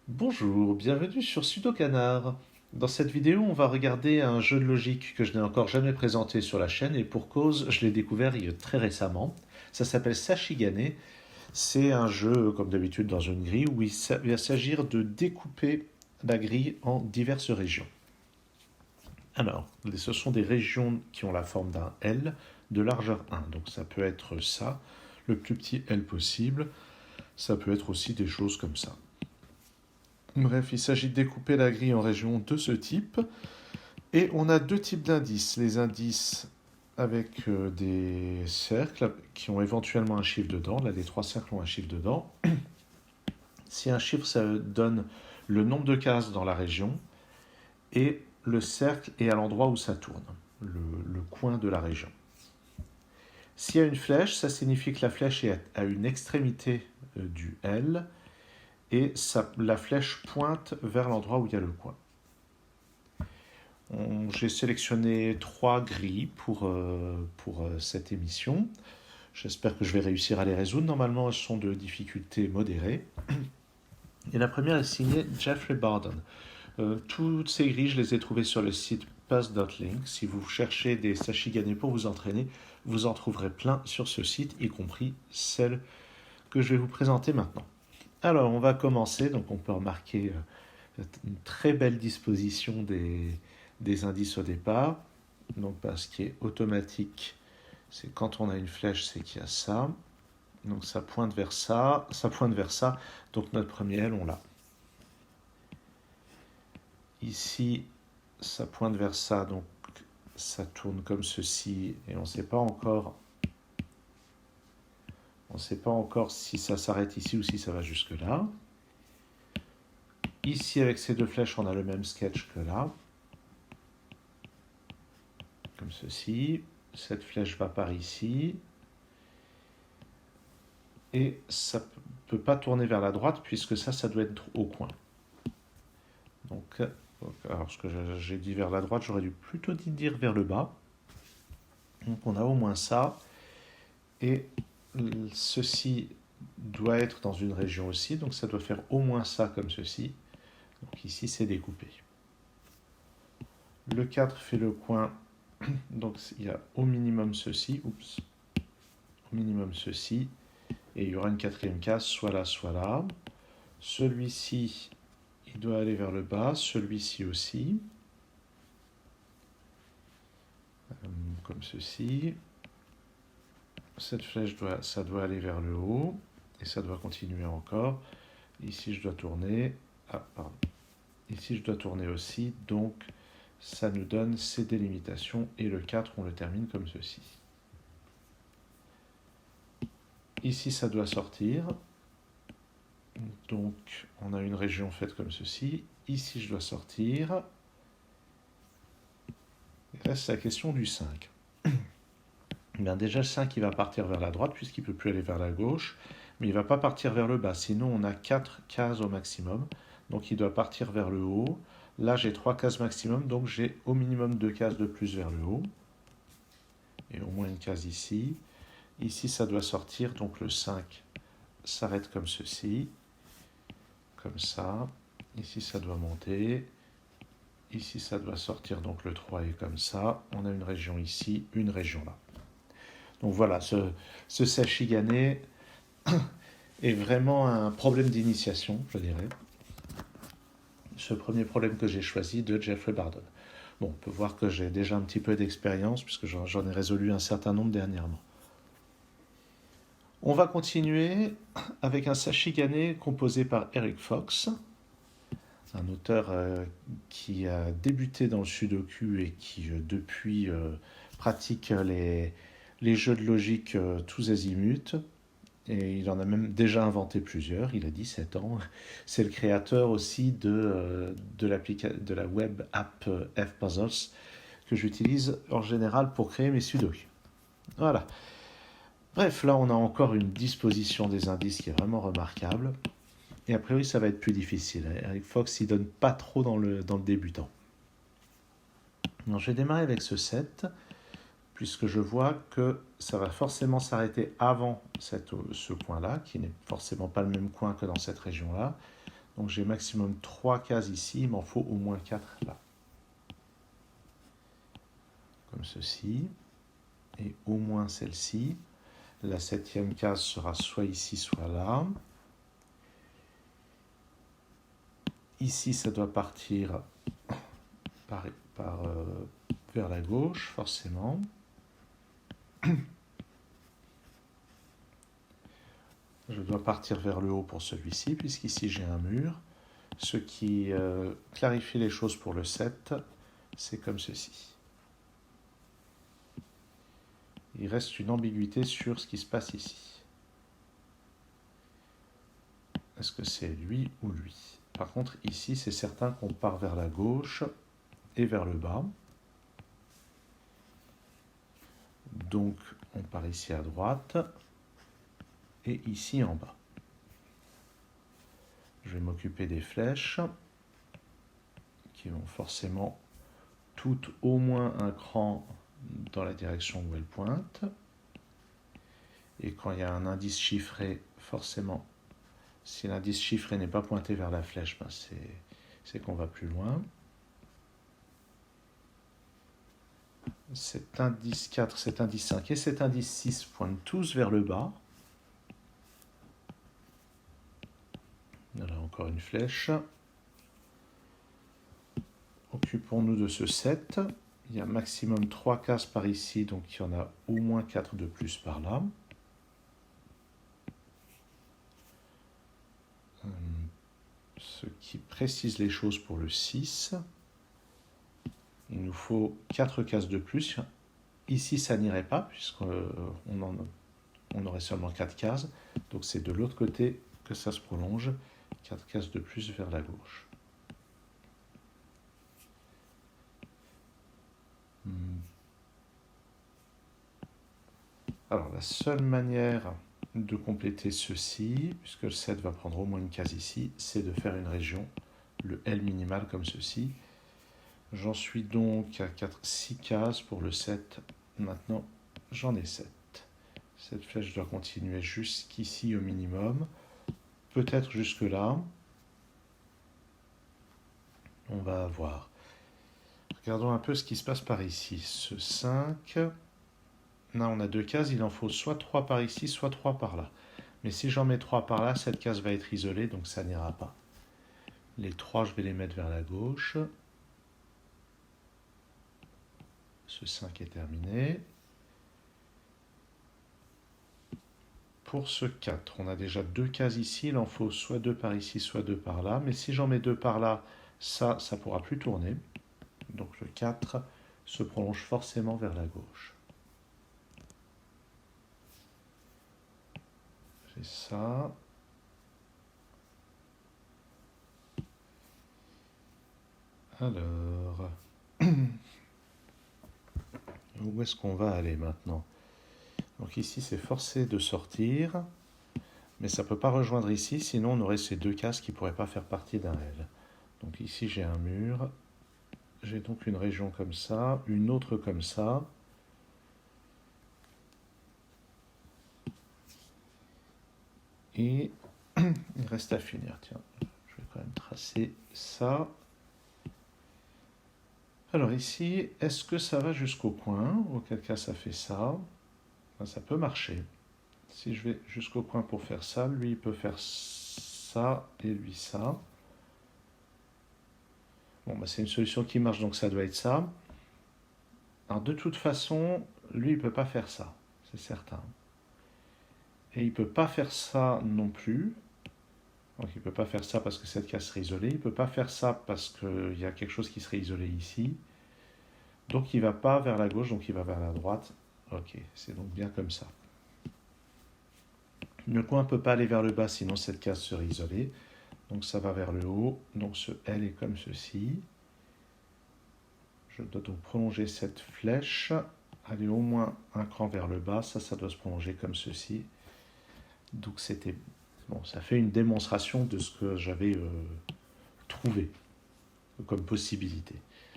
Bonjour, bienvenue sur Sudokanar. Dans cette vidéo, on va regarder un jeu de logique que je n'ai encore jamais présenté sur la chaîne et pour cause, je l'ai découvert très récemment. Ça s'appelle Sashigane. C'est un jeu, comme d'habitude, dans une grille où il va s'agir de découper la grille en diverses régions. Alors, ce sont des régions qui ont la forme d'un L de largeur 1. Donc ça peut être ça, le plus petit L possible. Ça peut être aussi des choses comme ça. Bref, il s'agit de découper la grille en régions de ce type. Et on a deux types d'indices. Les indices avec des cercles qui ont éventuellement un chiffre dedans. Là, les trois cercles ont un chiffre dedans. Si un chiffre, ça donne le nombre de cases dans la région. Et le cercle est à l'endroit où ça tourne, le coin de la région. S'il y a une flèche, ça signifie que la flèche est à une extrémité du L et la flèche pointe vers l'endroit où il y a le coin. J'ai sélectionné trois grilles pour cette émission. J'espère que je vais réussir à les résoudre. Normalement, elles sont de difficulté modérée. Et la première est signée Jeffrey Barden. Toutes ces grilles, je les ai trouvées sur le site puzzle.link. Si vous cherchez des Sashigane pour vous entraîner, vous en trouverez plein sur ce site, y compris celle que je vais vous présenter maintenant. Alors, on va commencer. Donc, on peut remarquer une très belle disposition des indices au départ. Donc, ce qui est automatique, c'est quand on a une flèche, c'est qu'il y a ça. Donc, ça pointe vers ça, ça pointe vers ça. Donc, notre premier L, on l'a. Ici, ça pointe vers ça, donc ça tourne comme ceci, et on ne sait pas encore si ça s'arrête ici ou si ça va jusque là. Ici, avec ces deux flèches, on a le même sketch que là. Comme ceci. Cette flèche va par ici. Et ça ne peut pas tourner vers la droite, puisque ça doit être au coin. Donc, alors ce que j'ai dit vers la droite, j'aurais dû plutôt dire vers le bas. Donc on a au moins ça. Et ceci doit être dans une région aussi, donc ça doit faire au moins ça comme ceci. Donc ici, c'est découpé. Le 4 fait le coin, donc il y a au minimum ceci, au minimum ceci, et il y aura une quatrième case, soit là, soit là. Celui-ci, il doit aller vers le bas, celui-ci aussi, comme ceci. Cette flèche, ça doit aller vers le haut, et ça doit continuer encore. Ici, je dois tourner. Ah, pardon. Ici, je dois tourner aussi, donc ça nous donne ces délimitations, et le 4, on le termine comme ceci. Ici, ça doit sortir, donc on a une région faite comme ceci. Ici, je dois sortir. Il reste la question du 5. Bien, déjà, le 5, il va partir vers la droite, puisqu'il ne peut plus aller vers la gauche, mais il ne va pas partir vers le bas, sinon on a 4 cases au maximum, donc il doit partir vers le haut. Là, j'ai 3 cases maximum, donc j'ai au minimum 2 cases de plus vers le haut. Et au moins une case ici. Ici, ça doit sortir, donc le 5 s'arrête comme ceci. Comme ça. Ici, ça doit monter. Ici, ça doit sortir, donc le 3 est comme ça. On a une région ici, une région là. Donc voilà, ce Sashigane est vraiment un problème d'initiation, je dirais. Ce premier problème que j'ai choisi de Jeffrey Barden. Bon, on peut voir que j'ai déjà un petit peu d'expérience puisque j'en ai résolu un certain nombre dernièrement. On va continuer avec un Sashigane composé par Eric Fox, un auteur qui a débuté dans le Sudoku et qui depuis pratique les jeux de logique tous azimuts. Et il en a même déjà inventé plusieurs, il a 17 ans. C'est le créateur aussi de la web app F-Puzzles que j'utilise en général pour créer mes sudoku. Voilà. Bref, là on a encore une disposition des indices qui est vraiment remarquable. Et a priori ça va être plus difficile. Eric Fox il donne pas trop dans le débutant. Donc, je vais démarrer avec ce 7, puisque je vois que ça va forcément s'arrêter avant ce coin-là, qui n'est forcément pas le même coin que dans cette région-là. Donc j'ai maximum 3 cases ici, il m'en faut au moins 4 là. Comme ceci. Et au moins celle-ci. La 7e case sera soit ici, soit là. Ici, ça doit partir vers la gauche, forcément. Je dois partir vers le haut pour celui-ci, puisqu'ici j'ai un mur. Ce qui clarifie les choses pour le 7, c'est comme ceci. Il reste une ambiguïté sur ce qui se passe ici. Est-ce que c'est lui ou lui? Par contre, ici, c'est certain qu'on part vers la gauche et vers le bas. Donc, on part ici à droite et ici en bas. Je vais m'occuper des flèches qui vont forcément toutes au moins un cran dans la direction où elles pointent. Et quand il y a un indice chiffré, forcément, si l'indice chiffré n'est pas pointé vers la flèche, ben c'est qu'on va plus loin. Cet indice 4, cet indice 5 et cet indice 6 pointent tous vers le bas. Voilà encore une flèche. Occupons-nous de ce 7. Il y a maximum 3 cases par ici, donc il y en a au moins 4 de plus par là. Ce qui précise les choses pour le 6. Il nous faut 4 cases de plus. Ici, ça n'irait pas, puisqu'on aurait seulement 4 cases. Donc c'est de l'autre côté que ça se prolonge. 4 cases de plus vers la gauche. Alors, la seule manière de compléter ceci, puisque le 7 va prendre au moins une case ici, c'est de faire une région, le L minimal comme ceci. J'en suis donc à 6 cases pour le 7. Maintenant, j'en ai 7. Cette flèche doit continuer jusqu'ici au minimum, peut-être jusque là. On va voir. Regardons un peu ce qui se passe par ici. Ce 5, là on a 2 cases, il en faut soit 3 par ici, soit 3 par là. Mais si j'en mets 3 par là, cette case va être isolée, donc ça n'ira pas. Les 3, je vais les mettre vers la gauche. Ce 5 est terminé. Pour ce 4, on a déjà 2 cases ici, il en faut soit 2 par ici, soit 2 par là. Mais si j'en mets 2 par là, ça ne pourra plus tourner. Donc le 4 se prolonge forcément vers la gauche. J'ai ça. Alors, où est-ce qu'on va aller maintenant? Donc ici, c'est forcé de sortir, mais ça ne peut pas rejoindre ici, sinon on aurait ces 2 cases qui ne pourraient pas faire partie d'un L. Donc ici, j'ai un mur. J'ai donc une région comme ça, une autre comme ça. Et il reste à finir. Tiens, je vais quand même tracer ça. Alors ici, est-ce que ça va jusqu'au coin? Auquel cas ça fait ça. Ben, ça peut marcher. Si je vais jusqu'au coin pour faire ça, lui il peut faire ça et lui ça. Bon, ben, c'est une solution qui marche, donc ça doit être ça. Alors de toute façon, lui il ne peut pas faire ça, c'est certain. Et il ne peut pas faire ça non plus. Donc il ne peut pas faire ça parce que cette case serait isolée. Il ne peut pas faire ça parce qu'il y a quelque chose qui serait isolé ici. Donc il ne va pas vers la gauche, donc il va vers la droite. Ok, c'est donc bien comme ça. Le coin ne peut pas aller vers le bas, sinon cette case serait isolée. Donc ça va vers le haut. Donc ce L est comme ceci. Je dois donc prolonger cette flèche. Aller au moins un cran vers le bas. Ça doit se prolonger comme ceci. Donc c'était... Bon, ça fait une démonstration de ce que j'avais trouvé comme possibilité.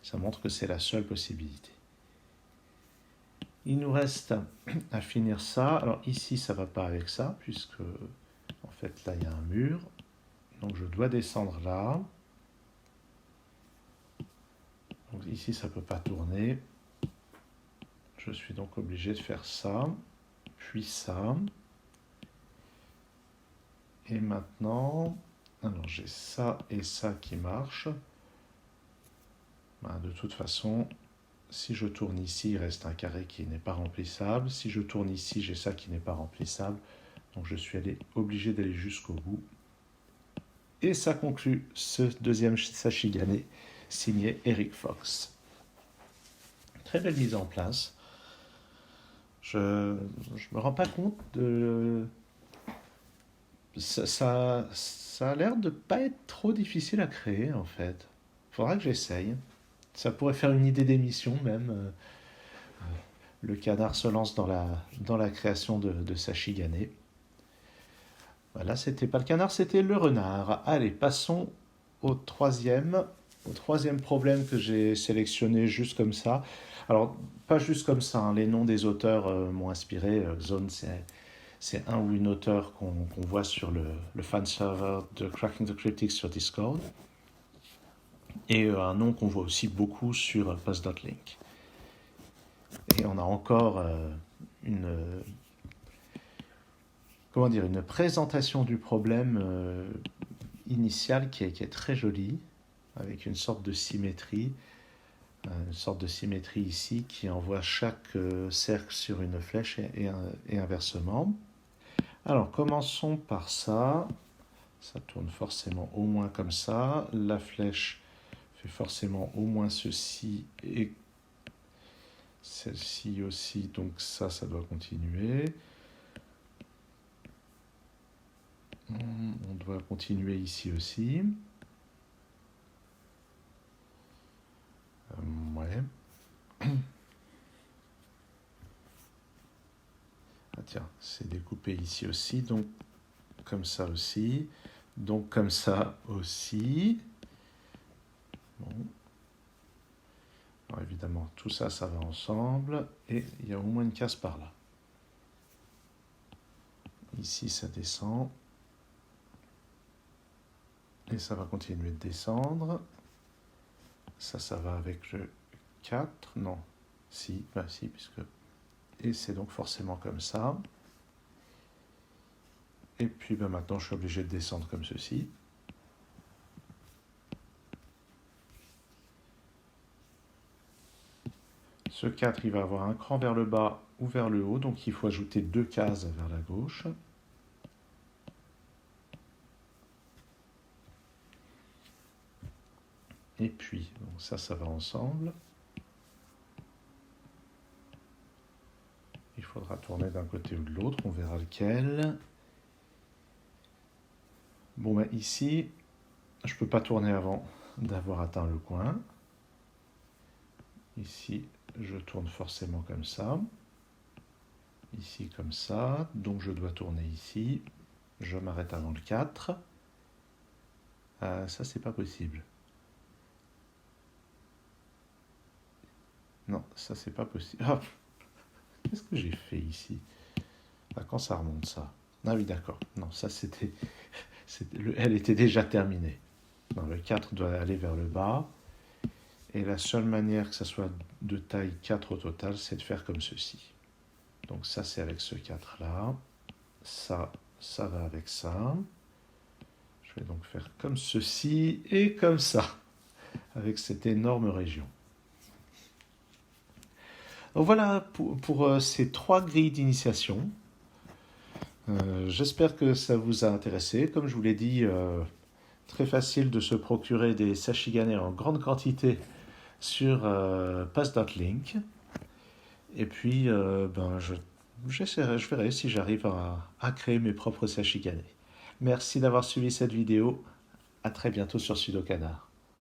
Ça montre que c'est la seule possibilité. Il nous reste à finir ça. Alors ici, ça ne va pas avec ça, puisque en fait là, il y a un mur. Donc je dois descendre là. Donc ici, ça ne peut pas tourner. Je suis donc obligé de faire ça, puis ça. Et maintenant, alors j'ai ça et ça qui marchent. Ben, de toute façon, si je tourne ici, il reste un carré qui n'est pas remplissable. Si je tourne ici, j'ai ça qui n'est pas remplissable. Donc je suis obligé d'aller jusqu'au bout. Et ça conclut ce deuxième Sashigane signé Eric Fox. Très belle mise en place. Je ne me rends pas compte de... Ça a l'air de ne pas être trop difficile à créer en fait. Faudra que j'essaye. Ça pourrait faire une idée d'émission même. Le canard se lance dans la création de Sashigane. Voilà, c'était pas le canard, c'était le renard. Allez, passons au troisième problème que j'ai sélectionné juste comme ça. Alors, pas juste comme ça, hein, les noms des auteurs m'ont inspiré. Zone, c'est un ou une auteure qu'on voit sur le fan server de Cracking the Cryptic sur Discord. Et un nom qu'on voit aussi beaucoup sur Post.link. Et on a encore une présentation du problème initial qui est très jolie, avec une sorte de symétrie ici qui envoie chaque cercle sur une flèche et inversement. Alors commençons par ça. Ça tourne forcément au moins comme ça. La flèche fait forcément au moins ceci et celle-ci aussi, donc ça doit continuer. On doit continuer ici aussi. Ouais. Ah tiens, c'est découpé ici aussi, donc comme ça aussi, donc comme ça aussi. Bon. Alors évidemment, tout ça, ça va ensemble, et il y a au moins une case par là. Ici, ça descend. Et ça va continuer de descendre. Ça va avec le 4. Non. Si, si, puisque... Et c'est donc forcément comme ça. Et puis maintenant, je suis obligé de descendre comme ceci. Ce 4, il va avoir un cran vers le bas ou vers le haut, donc il faut ajouter 2 cases vers la gauche. Et puis, donc ça va ensemble. Il faudra tourner d'un côté ou de l'autre, on verra lequel. Bon, ben ici, je ne peux pas tourner avant d'avoir atteint le coin. Ici, je tourne forcément comme ça. Ici, comme ça. Donc, je dois tourner ici. Je m'arrête avant le 4. Ça, c'est pas possible. Non, ça, c'est pas possible. Ah, qu'est-ce que j'ai fait ici? Quand ça remonte, ça? Ah oui, d'accord. Non, ça, elle était déjà terminée. Non, le 4 doit aller vers le bas. Et la seule manière que ça soit de taille 4 au total, c'est de faire comme ceci. Donc ça, c'est avec ce 4-là. Ça va avec ça. Je vais donc faire comme ceci et comme ça, avec cette énorme région. Donc voilà pour ces 3 grilles d'initiation. J'espère que ça vous a intéressé. Comme je vous l'ai dit, très facile de se procurer des Sashigane en grande quantité sur Pass.link. Et puis, je verrai si j'arrive à créer mes propres Sashigane. Merci d'avoir suivi cette vidéo. À très bientôt sur Sudokanar.